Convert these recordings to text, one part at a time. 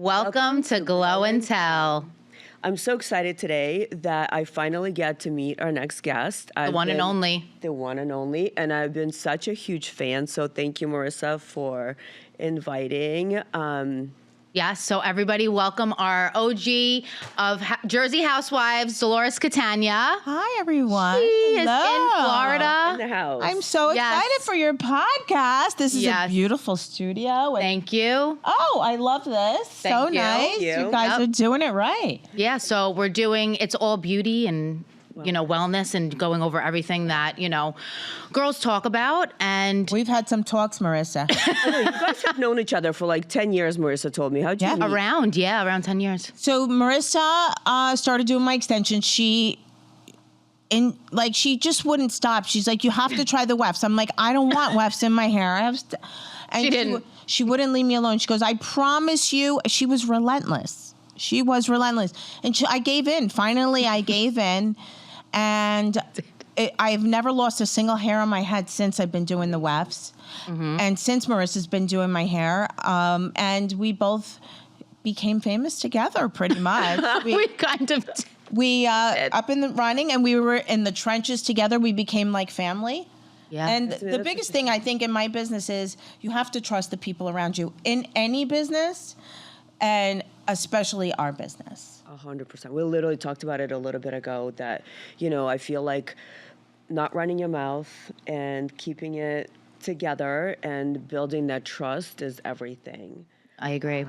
Welcome to Glow and Tell. I'm so excited today that I finally get to meet our next guest. The one and only. The one and only. And I've been such a huge fan. So thank you, Marissa, for inviting. Yes, so everybody welcome our OG of Jersey Housewives, Dolores Catania. Hi, everyone. She is in Hello. Florida. In the house. I'm so excited for your podcast. This is a beautiful studio. Thank you. Oh, I love this. Thank you. Nice. Thank you. You guys are doing it right. Yeah, so we're doing, it's all beauty and wellness and going over everything that, girls talk about. And We've had some talks, Marissa. I know, you guys have known each other for like 10 years, Marissa told me. How'd you meet? around 10 years. So Marissa started doing my extensions. She just wouldn't stop. She's like, you have to try the wefts. I'm like, I don't want wefts in my hair. And She didn't. She wouldn't leave me alone. She goes, I promise you. She was relentless. And I gave in. Finally, I gave in. And I've never lost a single hair on my head since I've been doing the wefts. Mm-hmm. And since Marissa's been doing my hair. And we both became famous together pretty much. We kind of We up in the running, and we were in the trenches together. We became like family. Yeah. And the biggest thing I think in my business is you have to trust the people around you in any business, and especially our business. 100%. We literally talked about it a little bit ago that, I feel like not running your mouth and keeping it together and building that trust is everything. I agree.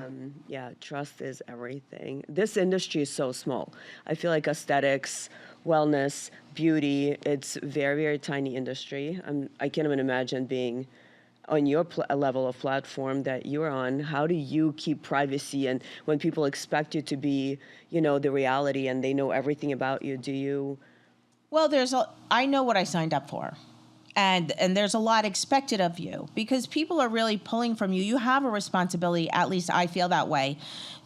Trust is everything. This industry is so small. I feel like aesthetics, wellness, beauty, it's very, very tiny industry. I can't even imagine being on your level of platform that you're on. How do you keep privacy? And when people expect you to be, the reality and they know everything about you, do you? Well, I know what I signed up for. And there's a lot expected of you because people are really pulling from you. You have a responsibility, at least I feel that way,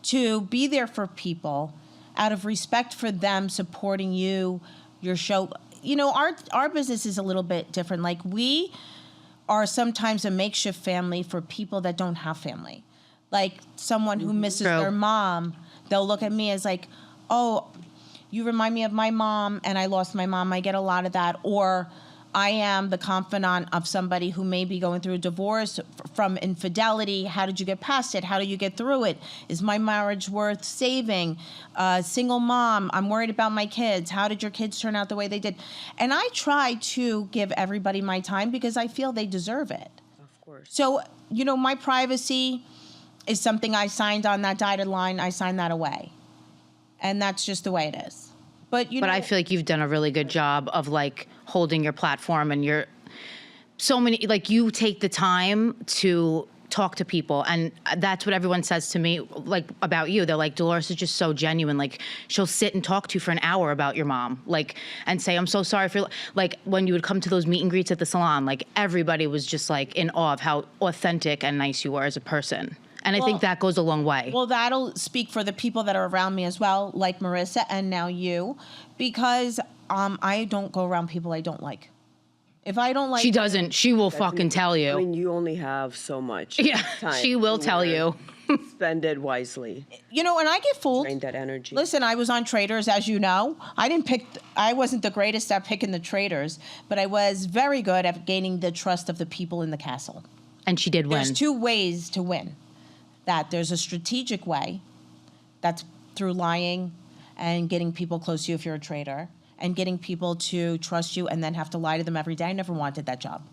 to be there for people out of respect for them supporting you, your show. Our business is a little bit different. Like we are sometimes a makeshift family for people that don't have family. Like someone who misses their mom, they'll look at me as like, oh, you remind me of my mom and I lost my mom. I get a lot of that. Or I am the confidant of somebody who may be going through a divorce from infidelity. How did you get past it? How do you get through it? Is my marriage worth saving? Single mom, I'm worried about my kids. How did your kids turn out the way they did? And I try to give everybody my time because I feel they deserve it. Of course. So, my privacy is something I signed on that dotted line. I signed that away. And that's just the way it is. But I feel like you've done a really good job of like holding your platform and you're so many, like you take the time to talk to people. And that's what everyone says to me, like about you. They're like, Dolores is just so genuine. Like she'll sit and talk to you for an hour about your mom, like, and say, I'm so sorry for, like when you would come to those meet and greets at the salon, like everybody was just like in awe of how authentic and nice you were as a person. And I think that goes a long way. Well, that'll speak for the people that are around me as well, like Marissa and now you, because I don't go around people I don't like. If I don't like... She doesn't. She will fucking tell you. I mean, you only have so much time. She will tell you. Spend it wisely. And I get fooled. Drain that energy. Listen, I was on Traders, as you know. I wasn't the greatest at picking the traders, but I was very good at gaining the trust of the people in the castle. And she did win. There's two ways to win. That there's a strategic way, that's through lying and getting people close to you if you're a trader, and getting people to trust you and then have to lie to them every day. I never wanted that job.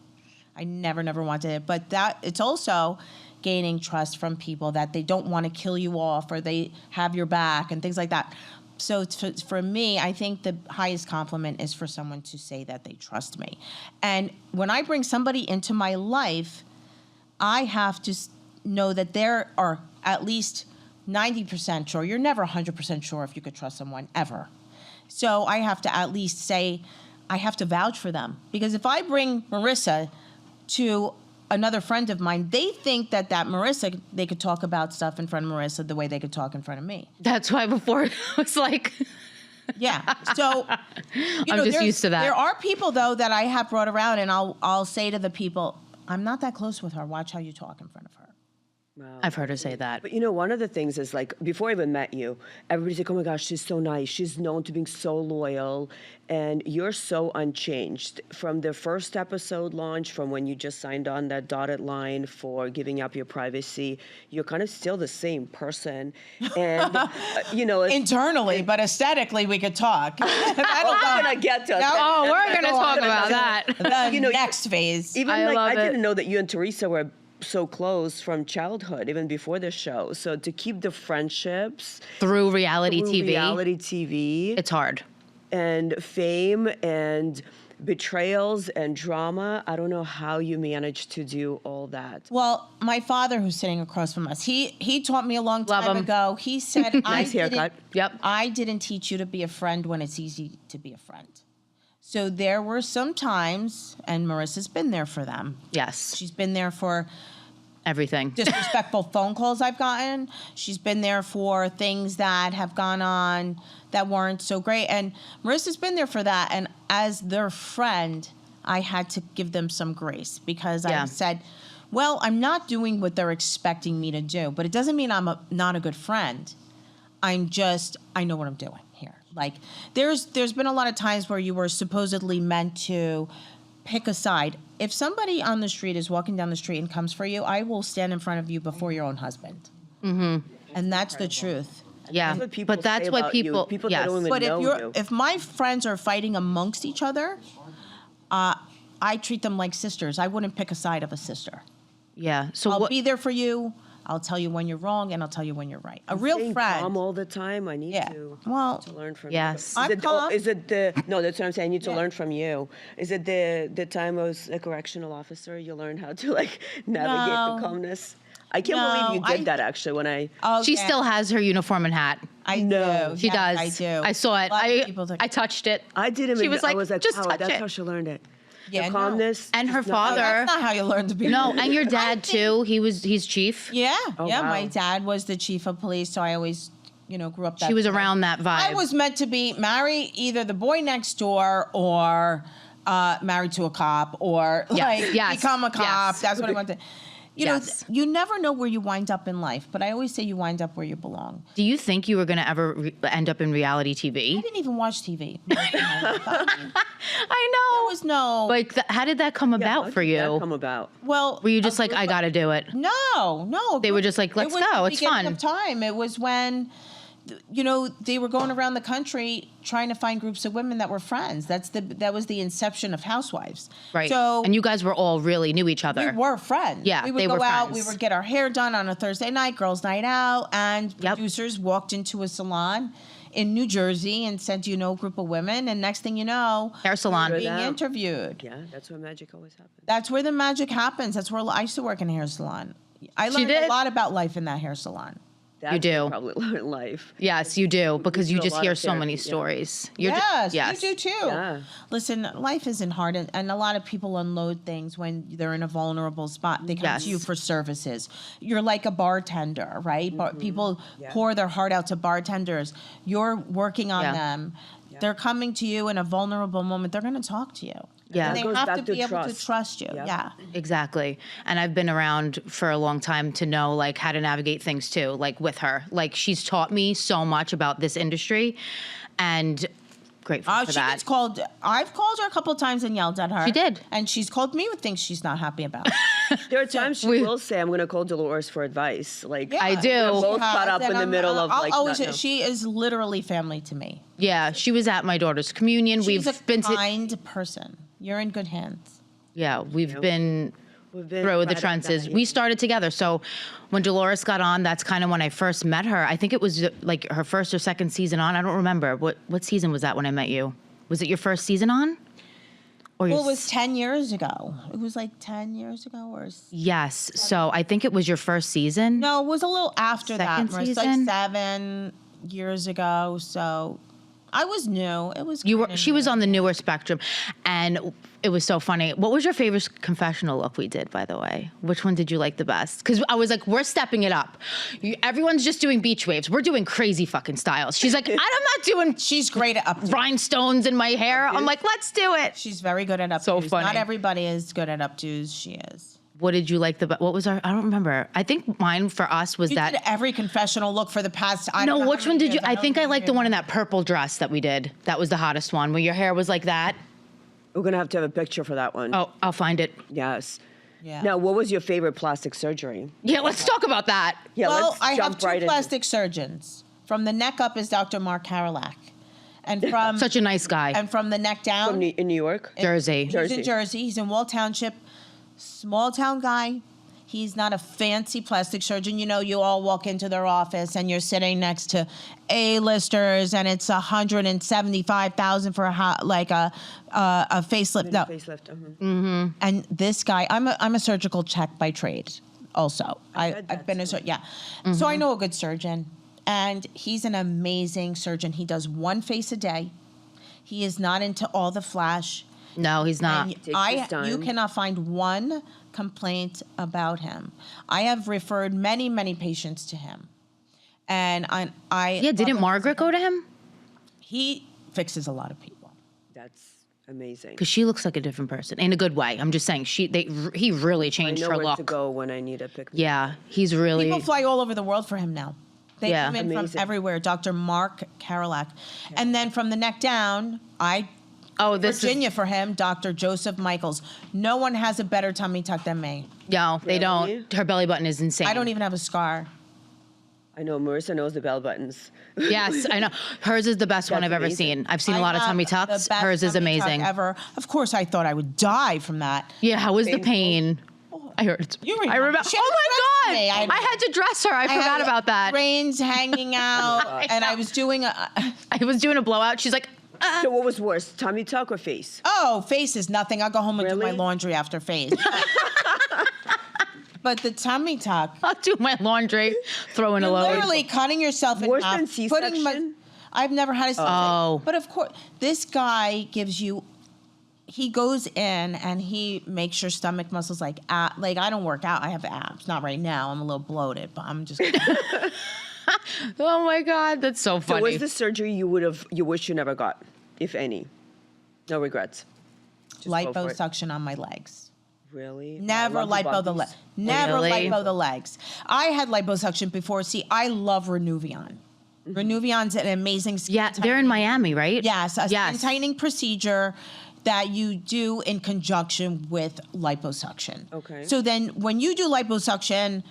I never wanted it. But it's also gaining trust from people that they don't want to kill you off or they have your back and things like that. So for me, I think the highest compliment is for someone to say that they trust me. And when I bring somebody into my life, I have to know that there are at least 90% sure. You're never 100% sure if you could trust someone, ever. So I have to at least say, I have to vouch for them. Because if I bring Marissa to another friend of mine, they think that Marissa, they could talk about stuff in front of Marissa the way they could talk in front of me. That's why before it was like... Yeah. So, I'm just used to that. There are people, though, that I have brought around, and I'll say to the people, I'm not that close with her. Watch how you talk in front of her. Wow. I've heard her say that. But one of the things is like before I even met you, everybody's like, "Oh my gosh, she's so nice. She's known to being so loyal, and you're so unchanged from the first episode launch, from when you just signed on that dotted line for giving up your privacy. You're kind of still the same person, and Internally, but aesthetically, we could talk. we're gonna get to it. Oh, we're going to talk about that. The next phase. Even I love it. didn't know that you and Teresa were so close from childhood, even before the show. So to keep the friendships Through reality through TV, reality TV, it's hard. and fame and betrayals and drama, I don't know how you managed to do all that. Well, my father, who's sitting across from us, he taught me a long Love time him. ago. He said, Nice haircut. Yep. I didn't teach you to be a friend when it's easy to be a friend. So there were some times, and Marissa's been there for them. Yes. She's been there for Everything. disrespectful phone calls I've gotten. She's been there for things that have gone on that weren't so great. And Marissa's been there for that. And as their friend, I had to give them some grace because Yeah. I said, well, I'm not doing what they're expecting me to do, but it doesn't mean I'm not a good friend. I know what I'm doing here. Like there's been a lot of times where you were supposedly meant to pick a side. If somebody on the street is walking down the street and comes for you, I will stand in front of you before your own husband. Mm-hmm. And that's the truth. Yeah. That's what people But that's say what about you. People that yes. don't even But know you. if my friends are fighting amongst each other, I treat them like sisters. I wouldn't pick a side of a sister. Yeah. So I'll what? be there for you. I'll tell you when you're wrong, and I'll tell you when you're right. A real Staying friend. calm all the time. I need Yeah. to Well, learn from Yes. you. I'm calm. Is it the no? That's what I'm saying. I need to Yeah. learn from you. Is it the time I was a correctional officer? You learn how to like navigate No. the calmness. I can't No, believe you did that actually. When I Oh, She yeah, still has her uniform and hat. I No. do. She Yes, does. I do. I saw it. A lot of people do. I touched it. I didn't. She even, was like, I was like, just oh, touch that's it. how she learned it. Yeah, the no. calmness. And her is not- Oh, father. that's not how you learn to be. No, and your dad too. He's chief. Yeah, yeah. wow. My dad was the chief of police, so I always, grew up that. She was way. around that vibe. I was meant to be marry either the boy next door or married to a cop or yes, become a cop. yes. That's what I wanted. Yes. You never know where you wind up in life, but I always say you wind up where you belong. Do you think you were going to ever end up in reality I TV? didn't even watch TV. I know. There was no. Like, how did that come Yeah, about how for did that you? come about? Well, Were you just like, I got to do it? No. They were just like, let's it was go, the it's beginning fun. Of time. It was when, they were going around the country trying to find groups of women that were friends. That was the inception of Housewives. Right. So and you guys were all really knew each other. we were friends. Yeah, we would they go were out. friends. We would get our hair done on a Thursday night, girls' night out, and Yep. producers walked into a salon in New Jersey and said, "Do you know a group of women?" And next thing you know, Hair salon. You're being out. interviewed. Yeah, that's where magic always happens. That's where the magic happens. That's where I used to work in a hair salon. I learned did? a lot about life in that hair salon. That's do. where you probably learn life. Yes, you do, because you do a just lot hear of so many therapy, yeah. stories. Yes, you do too. Yeah. Listen, life isn't hard, and a lot of people unload things when they're in a vulnerable spot. They come Yes. to you for services. You're like a bartender, right? People pour their heart out to bartenders. You're working on Yeah. them. They're coming to you in a vulnerable moment. They're going to talk to you. Yeah. And It they goes have back to to be able to trust. trust you. Yep. Yeah. Exactly. And I've been around for a long time to know like how to navigate things too, like with her. Like she's taught me so much about this industry and grateful Oh, for she that. gets called. I've called her a couple of times and yelled at her. She did. And she's called me with things she's not happy about. There are times she We- will say, "I'm going to call Dolores for advice." Like Yeah, I do. she Both has, caught up and in the middle of, I'll like, always, not know. she is literally family to me. Yeah, she was at my daughter's communion. She's We've a been to kind person. You're in good hands. we've been We've been through the right up trenches. that, We yeah. started together. So when Dolores got on, that's kind of when I first met her. I think it was like her first or second season on. I don't remember. What season was that when I met you? Was it your first season on? Or Well, your it was 10 years ago. It was like 10 years ago or... Yes. So I think it was your first season. No, it was a little after Second that. It was like season? 7 years ago. So I was new. It was You were. kinda She was new. on the newer spectrum, and it was so funny. What was your favorite confessional look we did, by the way? Which one did you like the best? Because I was like, we're stepping it up. Everyone's just doing beach waves. We're doing crazy fucking styles. She's like, I'm not doing She's great at updos. rhinestones in my hair. I'm like, let's do it. She's very good at updos. So funny. Not everybody is good at updos. She is. What did you like what was our, I don't remember. I think mine for us was You that. did every confessional look for the past. I don't No, know which how one many did you? years. I don't think I even liked the one in remember. that purple dress that we did. That was the hottest one, where your hair was like that. We're gonna have to have a picture for that one. Oh, I'll find it. Yes. Yeah. Now, what was your favorite plastic surgery? Yeah, let's talk about that. Yeah, Well, let's I have jump two right plastic surgeons. From the neck up is Dr. Mark Karalak, and from Such a nice guy. and from the neck down, in New York. Jersey. he's Jersey. in Jersey. He's in Wall Township, small town guy. He's not a fancy plastic surgeon. You know, you all walk into their office and you're sitting next to A-listers, and it's $175,000 for a facelift. No, Facelift. and this guy, I'm a surgical tech by trade. Also, read I've that been a too. surgeon. Yeah, so I know a good surgeon, and he's an amazing surgeon. He does one face a day. He is not into all the flash. No, he's not. And Takes his you time. cannot find one complaint about him. I have referred many, many patients to him, and I Yeah, didn't Margaret go to him? He fixes a lot of people. That's amazing. Because she looks like a different person in a good way. I'm just saying, he really I changed know her where look. to go when I need a pick. Yeah, he's really. People fly all over the world for him now. They Yeah. come in Amazing. from everywhere. Dr. Mark Karalak, and then from the neck down, this Virginia for him, Dr. Joseph Michaels. No one has a better tummy tuck than me. No, they Really? don't. Her belly button is insane. I don't even have a scar. I know Marissa knows the bell buttons. Yes, I know. Hers is the best one That's I've ever amazing. seen. I've seen a I lot of have tummy the tucks. best Hers is tummy tuck amazing. ever. Of course, I thought I would die from that. Yeah, how was the Painful. pain? I heard it. You I remember. remember. She Oh my dressed me. God! I had to dress her. I forgot had about that. Brains hanging out, and I was doing a. I was doing a blowout. She's like, So what was worse, tummy tuck or face? Oh, face is nothing. I'll go home and do my Really? laundry after face. But the tummy tuck, I'll do my laundry, throw in a you're load. literally cutting yourself in Worse half. than putting my- C-section? I've never had a C-section. Oh. But of course, this guy gives you. He goes in and he makes your stomach muscles like I don't work out. I have abs. Not right now. I'm a little bloated, but I'm just. Oh my God, that's so So funny. what's the surgery you wish you never got, if any? No regrets. Just go for it. Liposuction on my legs. Really? Never I love lipo the bumpies. legs. Never Really? lipo the legs. I had liposuction before. See, I love Renuvion. Renuvion's an amazing skin Yeah, they're in Miami, right? Yes, a Yes. skin tightening procedure that you do in conjunction with liposuction. Okay. So then when you do liposuction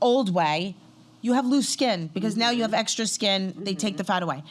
old way, you have loose skin because now you have extra skin. They take the fat away.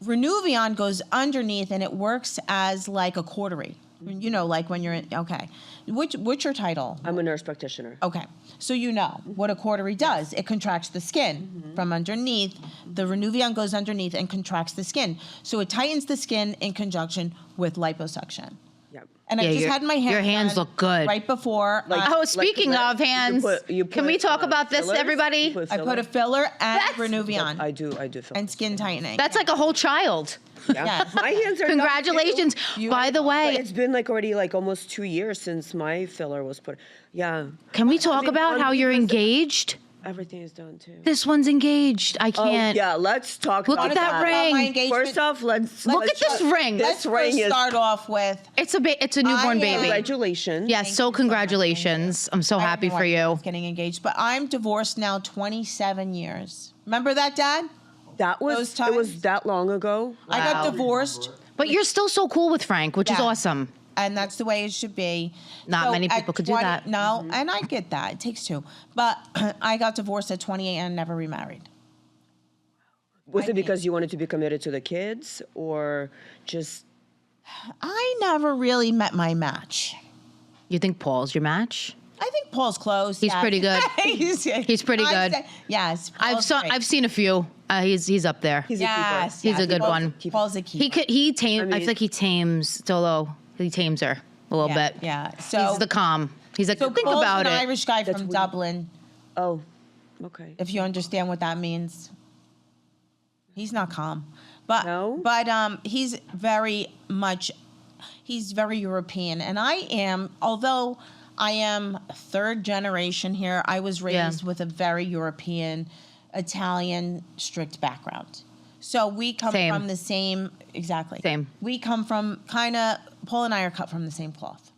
Renuvion goes underneath and it works as like a cautery. You know, like when you're in, okay. What's your title? I'm a nurse practitioner. Okay, so you know what a cautery does. It contracts the skin from underneath. The Renuvion goes underneath and contracts the skin. So it tightens the skin in conjunction with liposuction. Yeah. And Yeah, I just had my hands your hands done look good. right before. Oh, speaking the of red- hands, can we talk about this, fillers? everybody? You put I put a filler and That's- Renuvion I do fillers. and skin tightening. That's like a whole child. Yeah. Yes. My hands are done, too. Congratulations. You- By the But way, it's been already almost 2 years since my filler was put. Yeah, can we talk think about how you're because- engaged? everything is done too. This one's engaged. I Oh can't. yeah, let's talk Look about at that About ring. my engagement. First off, let's Look let's at this just- ring. This Let's ring first is start off with. It's a newborn I am- baby. congratulations. Yes, so congratulations. I'm so I happy have no for idea you. who's getting engaged, but I'm divorced now 27 years. Remember that, Dad? That was Those it was times? that long ago. I got Wow. divorced. But you're still so cool with Frank, which is Yeah. awesome. And that's the way it should be. Not many at people could do that. No, and I get that. It takes two. But I got divorced at 28 and never remarried. Was it because you wanted to be committed to the kids, or just I never really met my match. You think Paul's your match? I think Paul's close. He's yes. pretty good. he's pretty good. Yes. Paul's great. I've seen a few. He's up there. he's Yes. He's a good Paul's- one. Paul's a keeper. He tames. I mean- feel like he tames Dolo. He tames her a little Yeah, bit. yeah. So He's the calm. He's like, so think Paul's about an it. Irish guy That's from weird. Dublin. Oh, okay. If you understand what that means. He's not calm. But No? he's very European. And I am, although I am third generation here, I was raised with a very European, Italian, strict background. So we come Same. from the same, exactly. Same. We come from Paul and I are cut from the same cloth.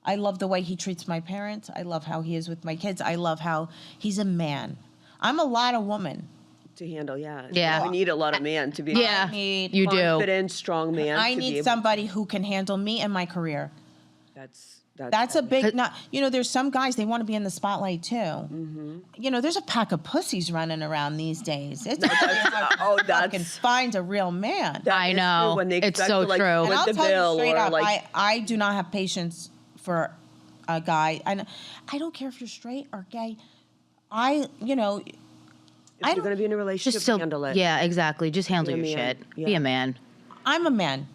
I love the way he treats my parents. I love how he is with my kids. I love how he's a man. I'm a lot of woman. To handle, yeah. Yeah. We need a lot of man to be Yeah, need you do. confident, strong man. I to be need able- somebody who can handle me and my career. That's A big, not, there's some guys, they want to be in the spotlight too. Mm-hmm. There's a pack of pussies running around these days. It's fucking find a real man. that I is know. true when they It's expect so to, like, true. And split I'll the tell bill you straight or up, like I do not have patience for a guy. And I don't care if you're straight or gay. if you're going to be in a relationship, Just still, handle it. yeah, exactly. Just handle Be a your man. shit. Yeah. Be a man. I'm a man.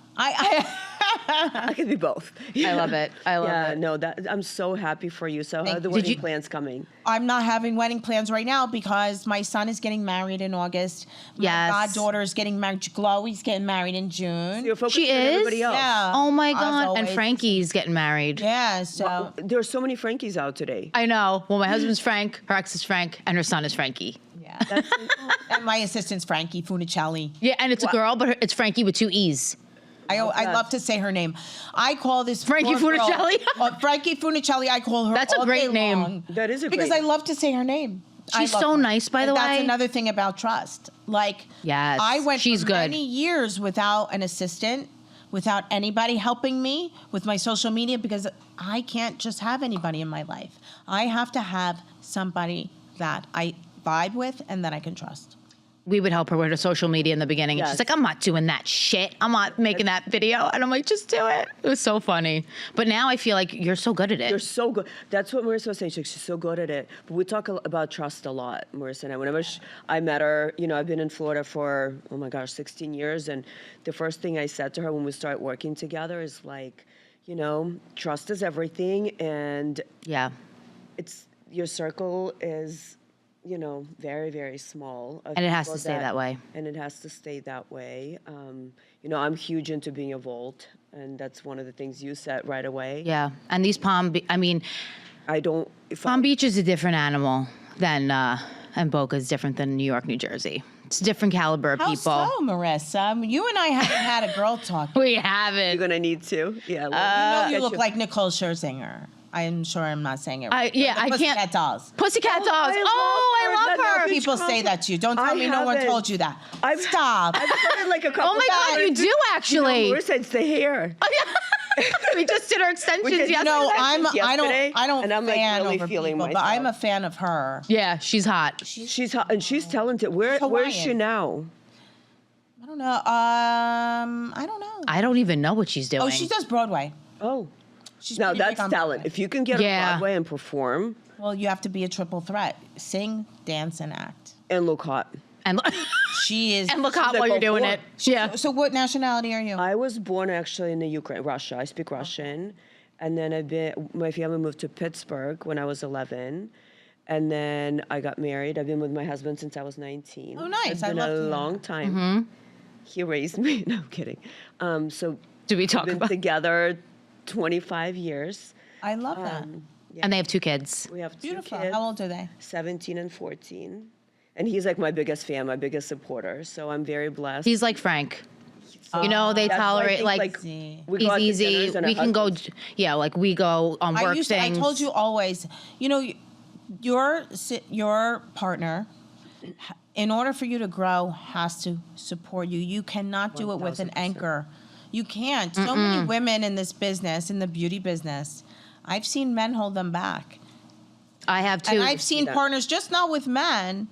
I can be both. I love it. I love Yeah, it. no, I'm so happy for you. So how are the you. wedding you- plans coming? I'm not having wedding plans right now because my son is getting married in August. My Yes. goddaughter is getting married. Chloe's getting married in June. You're focusing She on is? everybody else. Yeah. Oh my as God. And always. Frankie's getting married. Yeah, so There's so many Frankies out today. I know. Well, my husband's Frank, her ex is Frank, and her son is Frankie. yeah. And my assistant's Frankie Funicelli. Yeah, and it's a girl, but it's Frankie with 2 E's. I love to say her name. I call this Frankie poor girl- Funicelli? Frankie Funicelli. I call her. That's a all great day name. long That is a because great I love to say her name. I She's love so her. nice, by the And way. That's another thing about trust. Like, Yes, I went she's for good. many years without an assistant, without anybody helping me with my social media because I can't just have anybody in my life. I have to have somebody that I vibe with and that I can trust. We would help her with her social media in the beginning. And Yes. she's like, I'm not doing that shit. I'm not making that video. And I'm like, just do it. It was so funny. But now I feel like you're so good at it. You're so good. That's what Marissa was saying. She's so good at it. But we talk about trust a lot, Marissa and I. Whenever I met her, I've been in Florida for, 16 years. And the first thing I said to her when we started working together is like, trust is everything. And Yeah. your circle is, very, very small. And it has to stay that way. And it has to stay that way. I'm huge into being a vault. And that's one of the things you said right away. Yeah. And these Palm Beach is a different animal than, and Boca is different than New York, New Jersey. It's a different caliber of How people. so, Marissa? You and I haven't had a girl talk. We haven't. You're going to need to. Yeah. You look like Nicole Scherzinger. I'm sure I'm not saying it right. I can't. Pussycat Dolls. Pussycat Dolls. I I love love her. her. People say that to you. Don't tell I me no one haven't. told you that. I've Stop. heard it like a couple Oh my God, you times. do actually. Marissa, it's the hair. We just did our extensions We did- yesterday. I don't and I'm like fan really over feeling people, myself. but I'm a fan of her. Yeah, she's hot. She's hot and she's talented. Where's she Hawaiian. now? I don't know. I don't know. I don't even know what she's doing. Oh, she does Broadway. Oh, She's now pretty big that's on talent. Broadway. If you can get Yeah. on Broadway and perform Well, you have to be a triple threat: sing, dance, and act. and look hot. and She is. and look hot like while you're a doing four. it. Yeah. So, what nationality are you? I was born actually in the Ukraine, Russia. I speak Russian, and then my family moved to Pittsburgh when I was 11. And then I got married. I've been with my husband since I was 19. Oh, nice. It's I been love to a hear long that. time. He raised me. No, I'm kidding. So Do we talk we've been about? together 25 years. I love that. And they have 2 kids. We have 2 Beautiful. kids, How old are they? 17 and 14. And he's like my biggest fan, my biggest supporter. So I'm very blessed. He's like Frank. They That's why I tolerate think, like See. we he's go out to easy. dinners and We our can go. husbands- Yeah, like we go on work I things. told you always. Your partner, in order for you to grow, has to support you. You cannot do it with an 1000%. anchor. You can't. So many women in this business, in the beauty business, I've seen men hold them back. I have too. And I've seen that. partners, just not with men.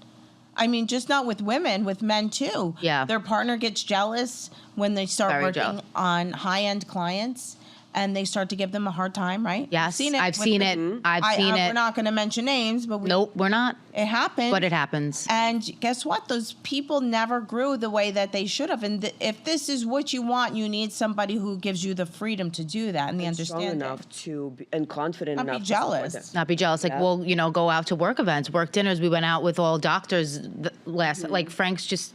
I mean, just not with women, with men too. Yeah. Their partner gets jealous when they start Very working jealous. on high-end clients and they start to give them a hard time, right? Yes, You've I've seen it. I've seen We're it. not going to mention names, but Nope, we're not. it happened. But it happens. And guess what? Those people never grew the way that they should have. And if this is what you want, you need somebody who gives you the freedom to do that and the strong understanding. enough to be, and confident Not be enough to support jealous. them. Not be jealous. Like, Yeah. we'll, go out to work events, work dinners. We went out with all doctors last. Like Frank's just,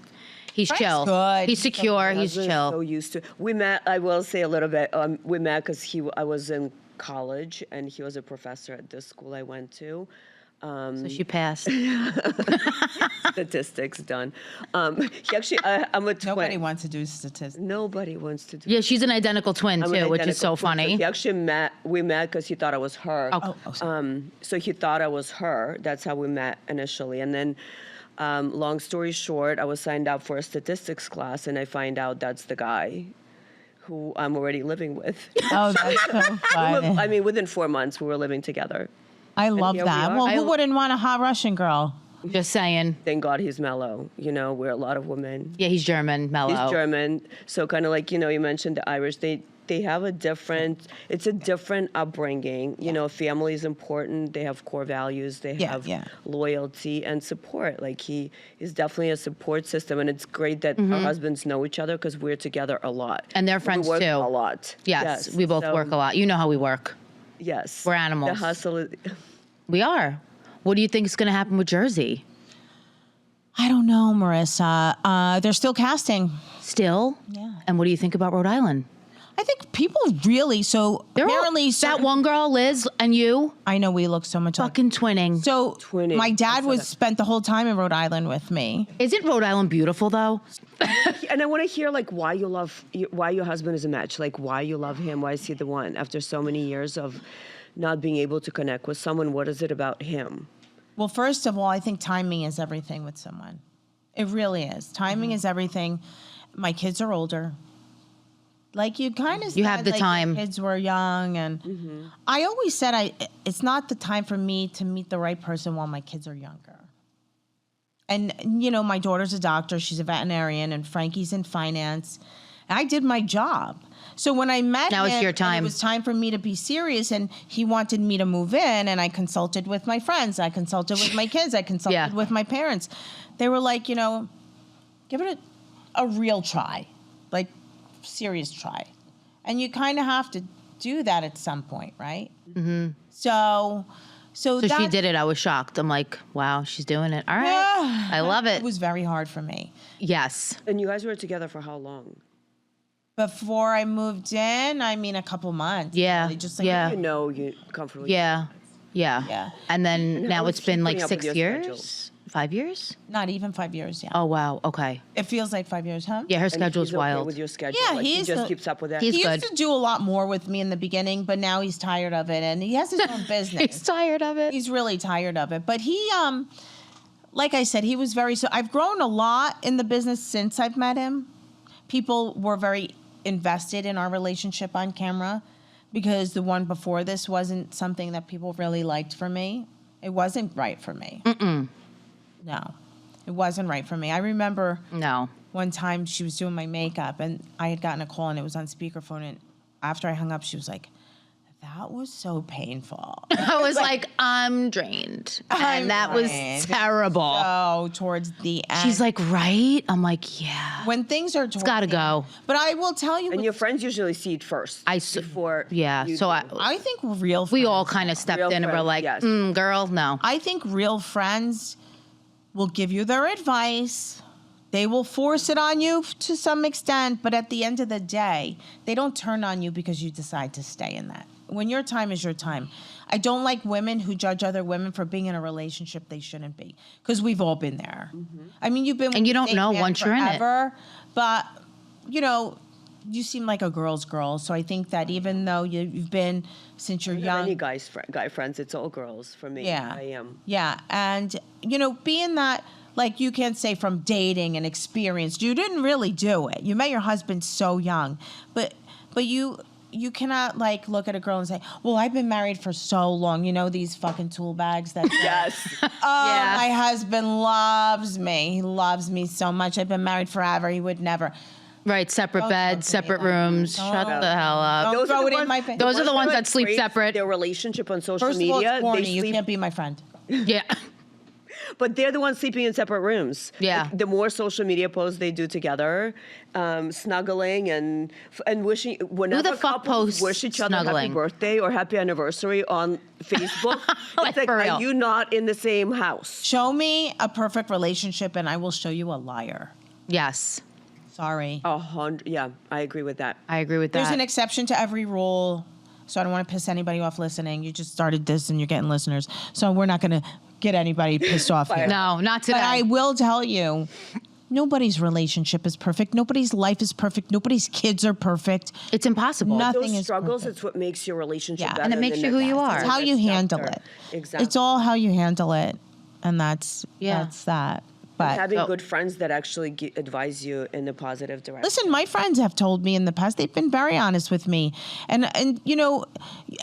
he's Frank's chill. good. He's secure. My He's husband's chill. So used to. We met. I will say a little bit. We met because I was in college and he was a professor at this school I went to. So she passed. Statistics done. He actually, I'm a twin. Nobody wants to do statistics. Nobody wants to do. Yeah, she's an identical twin I'm an too, which is so identical twin. funny. He actually we met because he thought I was her. Sorry. So he thought I was her. That's how we met initially. And then, long story short, I was signed up for a statistics class, and I find out that's the guy who I'm already living with. Oh, that's so funny. I mean, within 4 months, we were living together. I love here we that. are. Well, who wouldn't want a hot Russian girl? Just saying. Thank God he's mellow. You know, we're a lot of women. Yeah, he's German, mellow. He's German. So kind of like, you know, you mentioned the Irish. They have it's a different upbringing. You know, family is important. They have core values. They have loyalty and support. Like he is definitely a support system. And it's great that our husbands know each other because we're together a lot. And they're friends we work too. A lot. Yes, we both So, work a lot. You know how we work. Yes. We're animals. The hustle is... We are. What do you think is going to happen with Jersey? I don't know, Marissa. They're still casting. Still? Yeah. And what do you think about Rhode Island? I think people really, so They're all- apparently... that certain- one girl, Liz, and you, I know we look so much like... fucking twinning. So Twinning. my dad I saw that. spent the whole time in Rhode Island with me. Isn't Rhode Island beautiful, though? And I want to hear like why your husband is a match, like why you love him, why is he the one after so many years of not being able to connect with someone. What is it about him? Well, first of all, I think timing is everything with someone. It really is. Timing is everything. My kids are older. Like you kind of You have the like, time. Kids were young, and I always said it's not the time for me to meet the right person while my kids are younger. And you know, my daughter's a doctor; she's a veterinarian, and Frankie's in finance. And I did my job. So when I met Now him, it's your and time. it was time for me to be serious, and he wanted me to move in, and I consulted with my friends, I consulted with my kids, I consulted Yeah. with my parents. They were like, you know, give it a real try, like serious try, and you kind of have to do that at some point, right? Mm-hmm. So So she did it. I was shocked. I'm like, wow, she's doing it. All right. I love it. It was very hard for me. Yes. And you guys were together for how long? Before I moved in, I mean, a couple months. Yeah. Really, just like, Yeah. You know, you comfortable. Yeah. Yeah. Yeah. And then And now how it's is been she like putting up 6 with your years? schedule? 5 years? Not even 5 years, yeah. Oh, wow. Okay. It feels like 5 years, huh? Yeah, her And schedule's he's okay wild. with your schedule. Yeah, like, he he's just the- keeps up with that. He's He good. used to do a lot more with me in the beginning, but now he's tired of it, and he has his own business. He's tired of it. He's really tired of it. But he, like I said, he was very, so I've grown a lot in the business since I've met him. People were very invested in our relationship on camera because the one before this wasn't something that people really liked for me. It wasn't right for me. No, it wasn't right for me. I remember No. one time she was doing my makeup and I had gotten a call and it was on speakerphone, and after I hung up, she was like, that was so painful. I was like, I'm drained. And that was drained. terrible. Oh, towards the end. She's like, right? I'm like, yeah. when things are It's got to go. But I will tell you, And with- your friends usually see it first. Before. Yeah. you So do. I think real we friends, all kind of stepped Real in and were friends, like, yes. girl, no. I think real friends will give you their advice. They will force it on you to some extent, but at the end of the day, they don't turn on you because you decide to stay in that. When your time is your time. I don't like women who judge other women for being in a relationship they shouldn't be, because we've all been there. I mean, you've been with And you the don't same know man once you're in it. forever, but you know, you seem like a girl's girl. So I think that even though you've been since you're I don't have young, any guy friends. It's all girls for me. yeah, I am. yeah, and you know, being that, like, you can't say from dating and experience, you didn't really do it. You met your husband so young, but you cannot like look at a girl and say, well, I've been married for so long. You know, these fucking tool bags that Yes. oh, my husband loves me. He loves me so much. I've been married forever. He would never. Right. Separate Don't beds, talk to me separate like that. rooms. Don't. Shut the hell up. Don't throw it in my face. Those are the ones that sleep create separate. Their relationship on social First of all, media. it's corny. They You sleep, can't be my friend. Yeah. but they're the ones sleeping in separate rooms. Yeah. Like, the more social media posts they do together, snuggling and wishing. Whenever the fuck couples posts wish each other snuggling? happy birthday or happy anniversary on Facebook, Like, it's like, for real. are you not in the same house? Show me a perfect relationship and I will show you a liar. Yes. Sorry. 100. Yeah, I agree with that. I agree with There's that. an exception to every rule. So I don't want to piss anybody off listening. You just started this and you're getting listeners. So we're not going to get anybody pissed off here. No, not today. But I will tell you, nobody's relationship is perfect. Nobody's life is perfect. Nobody's kids are perfect. It's impossible. Nothing Those is struggles, perfect. it's what makes your relationship Yeah. better. And it makes than you who the you next are. It's or how the you next handle chapter. it. Exactly. It's all how you handle it. And that's that. But Having good friends that actually advise you in a positive direction. listen, my friends have told me in the past, they've been very honest with me. And you know,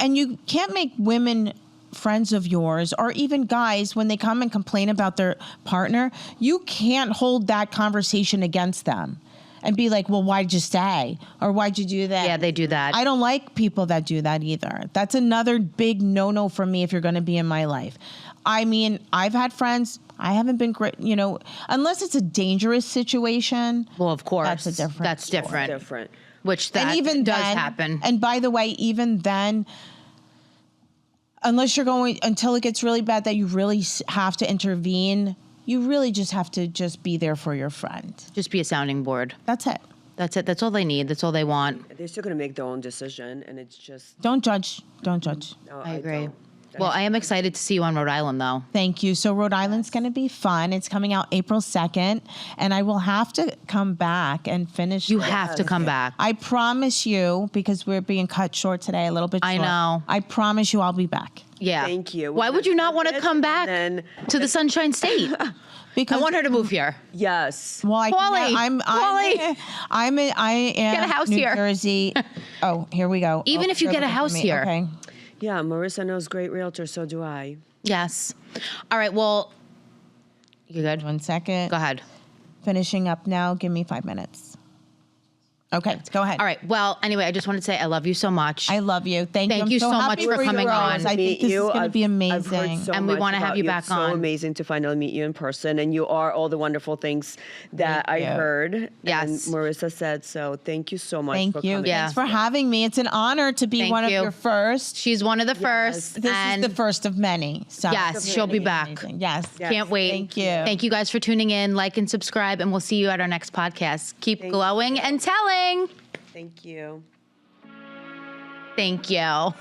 and you can't make women friends of yours or even guys when they come and complain about their partner. You can't hold that conversation against them and be like, well, why'd you stay? Or why'd you do that? Yeah, they do that. I don't like people that do that either. That's another big no-no for me if you're going to be in my life. I mean, I've had friends. I haven't been great, you know, unless it's a dangerous situation. Well, of course. That's a different That's story. different. Different. Which that And even does then, happen. And by the way, even then, unless you're going until it gets really bad that you really have to intervene, you really just have to just be there for your friend. Just be a sounding board. That's it. That's it. That's all they need. That's all they want. They're still going to make their own decision, and it's just. Don't judge. Don't judge. No, I agree. don't. Well, I am excited to see you on Rhode Island, though. Thank you. So Rhode Island's going to be fun. It's coming out April 2nd, and I will have to come back and finish. You it. have to come back. I promise you, because we're being cut short today, a little bit short. I know. I promise you I'll be back. Yeah. Thank you. Why would you not want to come back And to the Sunshine State? Because I want her to move here. yes. Well, I Wally, I am Get a house New here. Jersey. Oh, here we go. Even Oh, if you you're get a looking for house me. here. Okay. Yeah, Marissa knows great realtors, so do I. Yes. All right. Well, you good? 1 second. Go ahead. Finishing up now. Give me 5 minutes. Okay, go ahead. All right. Well, anyway, I just wanted to say I love you so much. I love you. Thank you. Thank I'm you so much happy for you coming guys. on. I think this is going to be I've amazing. heard so And we much wanna have about you back It's so on. amazing to finally meet you in person, and you are all the wonderful things that Thank I you. heard. Yes. And Marissa said so. Thank you so much. Thank for you. coming. Yeah. Thanks for having me. It's an honor to be Thank one you. of your first. She's one of the first. This and is the first of many. So Yes, she'll be back. amazing. Yes. Yes. Can't wait. Thank you. Thank you guys for tuning in. Like and subscribe, and we'll see you at our next podcast. Keep Thank glowing you. and telling. Thank you. Thank you.